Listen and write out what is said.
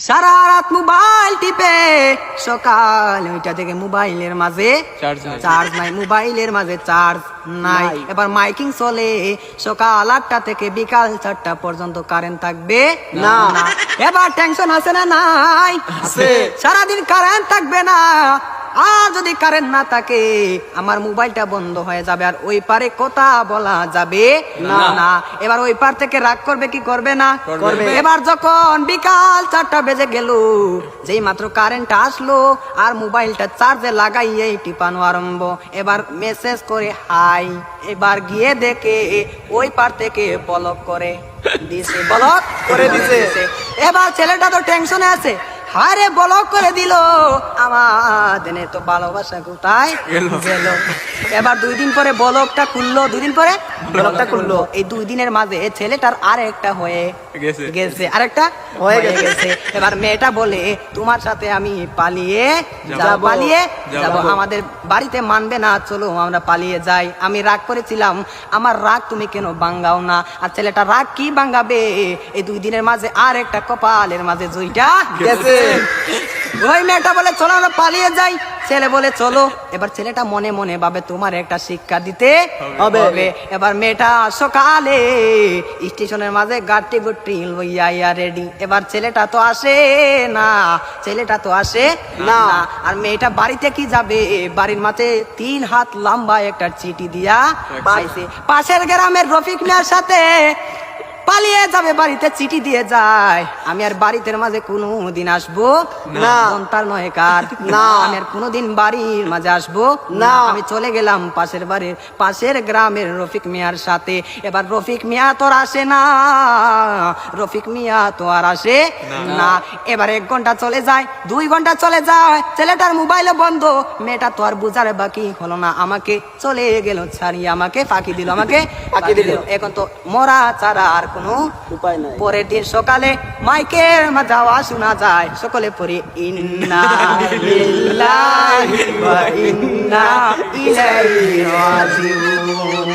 সারা রাত মোবাইল টিপে সকাল 9টা থেকে মোবাইলের মাঝে চার্জ নাই, মোবাইলের মাঝে চার্জ নাই। এবার মাইকিং চলে সকাল 8টা থেকে বিকাল 4টা পর্যন্ত কারেন্ট থাকবে না। এবার টেনশন আছে না নাই? সারাদিন কারেন্ট থাকবে না। আর যদি কারেন্ট না থাকে আমার মোবাইলটা বন্ধ হয়ে যাবে, আর ওই পারে কথা বলা যাবে না। এবার ওই পার থেকে রাগ করবে কি করবে না? করবে। এবার যখন বিকাল 4টা বেজে গেল, যেই মাত্র কারেন্ট আসলো আর মোবাইলটা চার্জে লাগাইয়ে টিপানো আরম্ভ। এবার মেসেজ করে হাই, এবার গিয়ে দেখে ওই পার থেকে ব্লক করে দিছে, ব্লক করে দিছে। এবার ছেলেটা তো টেনশনে আছে, হারে ব্লক করে দিল, আমাদের তো ভালোবাসা কোথায় গেল। এবার 2 দিন পরে ব্লকটা খুললো, 2 দিন পরে ব্লকটা খুললো। এই 2 দিনের মাঝে ছেলেটার আরেকটা হয়ে গেছে, আরেকটা হয়ে গেছে। এবার মেয়েটা বলে তোমার সাথে আমি পালিয়ে যাব, আমাদের বাড়িতে মানবে না, চলো আমরা পালিয়ে যাই। আমি রাগ করেছিলাম, আমার রাগ তুমি কেন ভাঙ্গাও না? আর ছেলেটা রাগ কি ভাঙ্গাবে? এই 2 দিনের মাঝে আরেকটা কপালের মাঝে জুইটা গেছে। ওই মেয়েটা বলে চলো আমরা পালিয়ে যাই, ছেলে বলে চলো। এবার ছেলেটা মনে মনে ভাবে তোমার একটা শিক্ষা দিতে হবে। এবার মেয়েটা সকালে স্টেশনের মাঝে গাড়ি গুটি লইয়া রেডি। এবার ছেলেটা তো আসে না, আর মেয়েটা বাড়িতে কি যাবে? বাড়ির মাঝে 3 হাত লম্বা একটা চিঠি দিয়া পাইছে। পাশের গ্রামের রফিক মিয়ার সাথে পালিয়ে যাবে, বাড়িতে চিঠি দিয়ে যায়। আমি আর বাড়িতে মাঝে কোনোদিন আসবো না, তার নয় কার না, আমি আর কোনোদিন বাড়ির মাঝে আসবো না। আমি চলে গেলাম পাশের গ্রামের রফিক মিয়ার সাথে। এবার রফিক মিয়া তো আর আসে না, না। এবার 1 ঘন্টা চলে যায়, 2 ঘন্টা চলে যায়, ছেলেটার মোবাইলও বন্ধ। মেয়েটা তো আর বুঝার বাকি হলো না, আমাকে চলে গেল ছাড়িয়ে, আমাকে ফাঁকি দিল। এখন তো মরা ছাড়া আর কোনো উপায় নাই। পরের দিন সকালে মাইকের মাঝে আওয়াজ শোনা যায়, সকলে পড়ে ইন্না লিল্লাহি ওয়া ইন্না ইলাইহি রাজিউন।